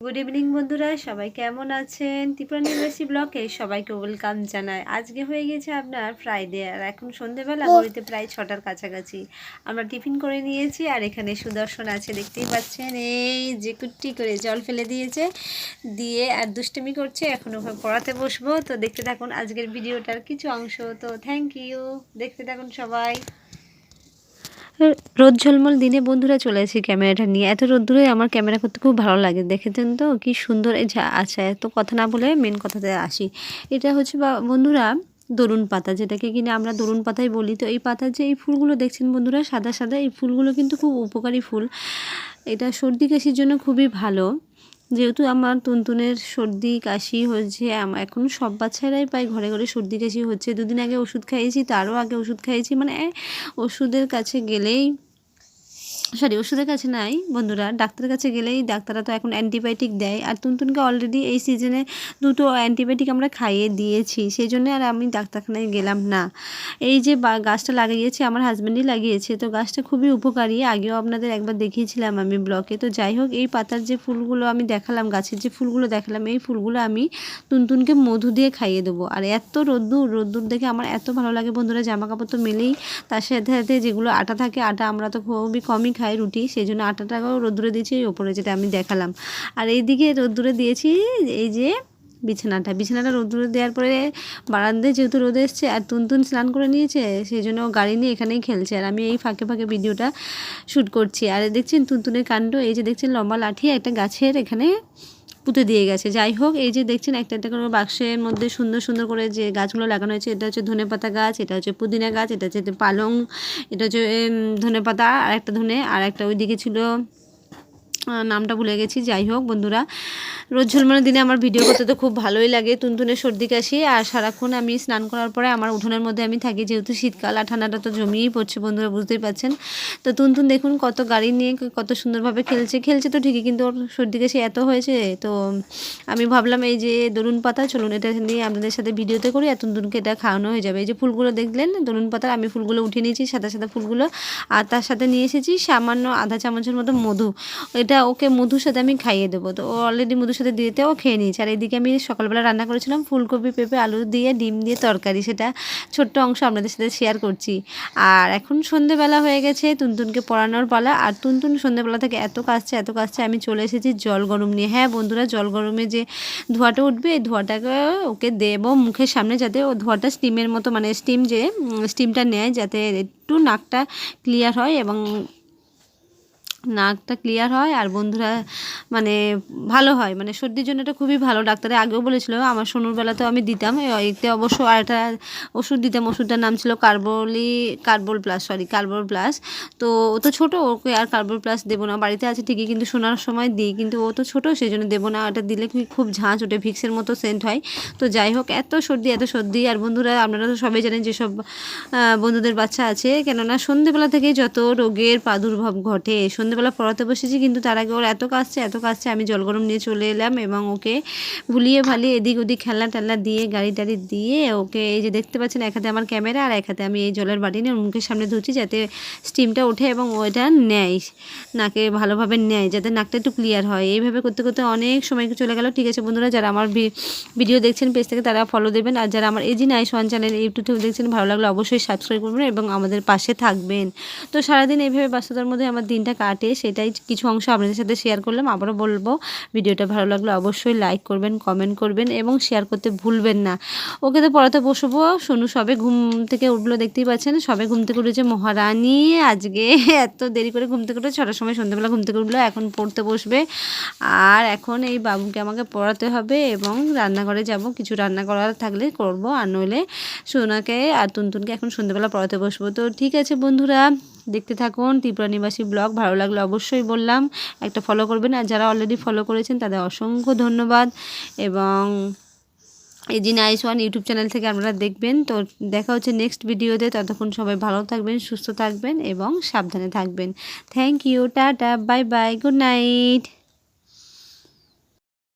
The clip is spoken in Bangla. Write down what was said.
গুড ইভিনিং বন্ধুরা, সবাই কেমন আছেন? ত্রিপুরা নিবাসী ব্লকে সবাইকে ওয়েলকাম জানাই। আজকে হয়ে গেছে আপনার ফ্রাইডে, আর এখন সন্ধেবেলা ঘড়িতে প্রায় 6টার কাছাকাছি। আমরা টিফিন করে নিয়েছি, আর এখানে সুদর্শন আছে, দেখতেই পাচ্ছেন। এই যে কুট্টি করে জল ফেলে দিয়েছে, দিয়ে আর দুষ্টুমি করছে। এখন ওকে পড়াতে বসবো, তো দেখতে থাকুন আজকের ভিডিওটার কিছু অংশ। তো থ্যাংক ইউ, দেখতে থাকুন সবাই। রোদ ঝলমল দিনে বন্ধুরা চলে এসেছি ক্যামেরাটা নিয়ে। এত রোদ্দুরে আমার ক্যামেরা করতে খুব ভালো লাগে, দেখেছেন তো কি সুন্দর। এই আচ্ছা, এত কথা না বলে মেন কথাতে আসি। এটা হচ্ছে বন্ধুরা দরুন পাতা, যেটাকে কিনা আমরা দরুন পাতাই বলি। তো এই পাতার যে এই ফুলগুলো দেখছেন বন্ধুরা, সাদা সাদা, এই ফুলগুলো কিন্তু খুব উপকারী ফুল। এটা সর্দি কাশির জন্য খুবই ভালো। যেহেতু আমার টুনটুনের সর্দি কাশি হচ্ছে, এখন সব বাচ্চারাই প্রায় ঘরে ঘরে সর্দি কাশি হচ্ছে। দুদিন আগে ওষুধ খাইয়েছি, তারও আগে ওষুধ খাইয়েছি, মানে ওষুধের কাছে গেলেই ওষুধের কাছে নাই বন্ধুরা, ডাক্তারের কাছে গেলেই ডাক্তাররা তো এখন অ্যান্টিবায়োটিক দেয়। আর টুনটুনকে অলরেডি এই সিজনে 2টো অ্যান্টিবায়োটিক আমরা খাইয়ে দিয়েছি, সেই জন্য আর আমি ডাক্তারখানায় গেলাম না। এই যে গাছটা লাগিয়েছে আমার হাজব্যান্ডই লাগিয়েছে, তো গাছটা খুবই উপকারী। আগেও আপনাদের একবার দেখিয়েছিলাম আমি ব্লকে। তো যাই হোক, এই পাতার যে ফুলগুলো আমি দেখালাম, গাছের যে ফুলগুলো দেখালাম, এই ফুলগুলো আমি টুনটুনকে মধু দিয়ে খাইয়ে দেবো। আর এত রোদ্দুর দেখে আমার এত ভালো লাগে বন্ধুরা। জামা কাপড় তো মেলেই, তার সাথে সাথে যেগুলো আটা থাকে, আটা আমরা তো খুবই কমই খাই রুটি, সেই জন্য আটাটাকেও রোদ্দুরে দিয়েছি এই ওপরে, যেটা আমি দেখালাম। আর এইদিকে রোদ্দুরে দিয়েছি এই যে বিছানাটা রোদ্দুরে দেওয়ার পরে বারান্দায় যেহেতু রোদ এসছে, আর টুনটুন স্নান করে নিয়েছে, সেই জন্য গাড়ি নিয়ে এখানেই খেলছে, আর আমি এই ফাঁকে ফাঁকে ভিডিওটা শ্যুট করছি। আর দেখছেন টুনটুনের কাণ্ড, এই যে দেখছেন লম্বা লাঠি একটা গাছের এখানে পুঁতে দিয়ে গেছে। যাই হোক, এই যে দেখছেন একটা একটা করে বাক্সের মধ্যে সুন্দর সুন্দর করে যে গাছগুলো লাগানো হয়েছে, এটা হচ্ছে ধনেপাতা গাছ, এটা হচ্ছে পুদিনা গাছ, এটা হচ্ছে পালং, এটা হচ্ছে ধনেপাতা, আর একটা আর একটা ওইদিকে ছিল, নামটা ভুলে গেছি। যাই হোক বন্ধুরা, রোদ ঝলমলের দিনে আমার ভিডিও করতে তো খুব ভালোই লাগে। টুনটুনের সর্দি কাশি, আর সারাক্ষণ আমি স্নান করার পরে আমার উঠোনের মধ্যে আমি থাকি, যেহেতু শীতকাল, আর ঠান্ডাটা তো জমিয়েই পড়ছে বন্ধুরা, বুঝতেই পারছেন। তো টুনটুন দেখুন কত গাড়ি নিয়ে কত সুন্দরভাবে খেলছে তো ঠিকই, কিন্তু ওর সর্দি কাশি এত হয়েছে। তো আমি ভাবলাম এই যে দরুন পাতা, চলুন এটা নিয়ে আপনাদের সাথে ভিডিওতে করি, আর টুনটুনকে এটা খাওয়ানো হয়ে যাবে। এই যে ফুলগুলো দেখলেন দরুন পাতার, আমি ফুলগুলো উঠিয়ে নিয়েছি, সাদা সাদা ফুলগুলো, আর তার সাথে নিয়ে এসেছি সামান্য আধা চামচের মতো মধু। এটা ওকে মধুর সাথে আমি খাইয়ে দেবো। তো ও অলরেডি মধুর সাথে দিতে ও খেয়ে নিয়েছে। আর এদিকে আমি সকালবেলা রান্না করেছিলাম ফুলকপি, পেঁপে, আলু দিয়ে ডিম দিয়ে তরকারি, সেটা ছোট্ট অংশ আপনাদের সাথে শেয়ার করছি। আর এখন সন্ধেবেলা হয়ে গেছে, টুনটুনকে পড়ানোর পালা। আর টুনটুন সন্ধেবেলা থেকে এত কাজছে, আমি চলে এসেছি জল গরম নিয়ে। হ্যাঁ বন্ধুরা, জল গরমে যে ধোঁয়াটা উঠবে, এই ধোঁয়াটাকে ওকে দেবো মুখের সামনে, যাতে ও ধোঁয়াটা স্টিমের মতো, মানে স্টিমটা নেয়, যাতে একটু নাকটা ক্লিয়ার হয় এবং নাকটা ক্লিয়ার হয়, আর বন্ধুরা মানে ভালো হয়, মানে সর্দির জন্য এটা খুবই ভালো। ডাক্তারে আগেও বলেছিল, আমার সোনুর বেলাতেও আমি দিতাম। এতে অবশ্য আর একটা ওষুধ দিতাম, ওষুধটার নাম ছিল কার্বল প্লাস। তো ও তো ছোটো, ওকে আর কার্বল প্লাস দেবো না, বাড়িতে আছে ঠিকই, কিন্তু শোনার সময় দিই, কিন্তু ও তো ছোটো, সেই জন্য দেবো না। এটা দিলে খুব ঝাঁঝ ওঠে, ভিক্সের মতো সেন্ট হয়। তো যাই হোক, এত সর্দি। আর বন্ধুরা আপনারা তো সবাই জানেন, যেসব বন্ধুদের বাচ্চা আছে, কেননা সন্ধেবেলা থেকেই যত রোগের প্রাদুর্ভাব ঘটে। সন্ধেবেলা পড়াতে বসেছি, কিন্তু তার আগে ওর এত কাজছে, আমি জল গরম নিয়ে চলে এলাম এবং ওকে ভুলিয়ে ভালিয়ে এদিক ওদিক খেলনা টেলনা দিয়ে, গাড়ি টাড়ি দিয়ে ওকে, এই যে দেখতে পাচ্ছেন, এক হাতে আমার ক্যামেরা আর এক হাতে আমি এই জলের বাটি নিয়ে ওর মুখের সামনে ধুচ্ছি, যাতে স্টিমটা ওঠে এবং ওইটা নেয়, নাকে ভালোভাবে নেয়, যাতে নাকটা একটু ক্লিয়ার হয়। এইভাবে করতে করতে অনেক সময় চলে গেল। ঠিক আছে বন্ধুরা, যারা আমার ভিডিও দেখছেন পেজ থেকে, তারা ফলো দেবেন, আর যারা আমার AG nice one channel YouTube থেকে দেখছেন, ভালো লাগলে অবশ্যই সাবস্ক্রাইব করবেন এবং আমাদের পাশে থাকবেন। তো সারাদিন এইভাবে ব্যস্ততার মধ্যে আমার দিনটা কাটে, সেটাই কিছু অংশ আপনাদের সাথে শেয়ার করলাম। আবারও বলবো, ভিডিওটা ভালো লাগলে অবশ্যই লাইক করবেন, কমেন্ট করবেন এবং শেয়ার করতে ভুলবেন না। ওকে তো পড়াতে বসবো, সোনু সবে ঘুম থেকে উঠলো, দেখতেই পাচ্ছেন, সবে ঘুম থেকে উঠেছে মহারানী। আজকে এত দেরি করে ঘুম থেকে উঠে, 6টার সময় সন্ধ্যাবেলা ঘুম থেকে উঠলো, এখন পড়তে বসবে। আর এখন এই বাবুকে আমাকে পড়াতে হবে এবং রান্নাঘরে যাব, কিছু রান্না করার থাকলে করব, আর নইলে সোনাকে আর টুনটুনকে এখন সন্ধ্যাবেলা পড়াতে বসবো। তো ঠিক আছে বন্ধুরা, দেখতে থাকুন ত্রিপুরা নিবাসী ব্লগ। ভালো লাগলে অবশ্যই বললাম একটা ফলো করবেন, আর যারা অলরেডি ফলো করেছেন তাদের অসংখ্য ধন্যবাদ। এবং AG nice one YouTube channel থেকে আপনারা দেখবেন। তো দেখা হচ্ছে নেক্সট ভিডিওতে, ততক্ষণ সবাই ভালো থাকবেন, সুস্থ থাকবেন এবং সাবধানে থাকবেন। Thank you, tata, bye bye, good night.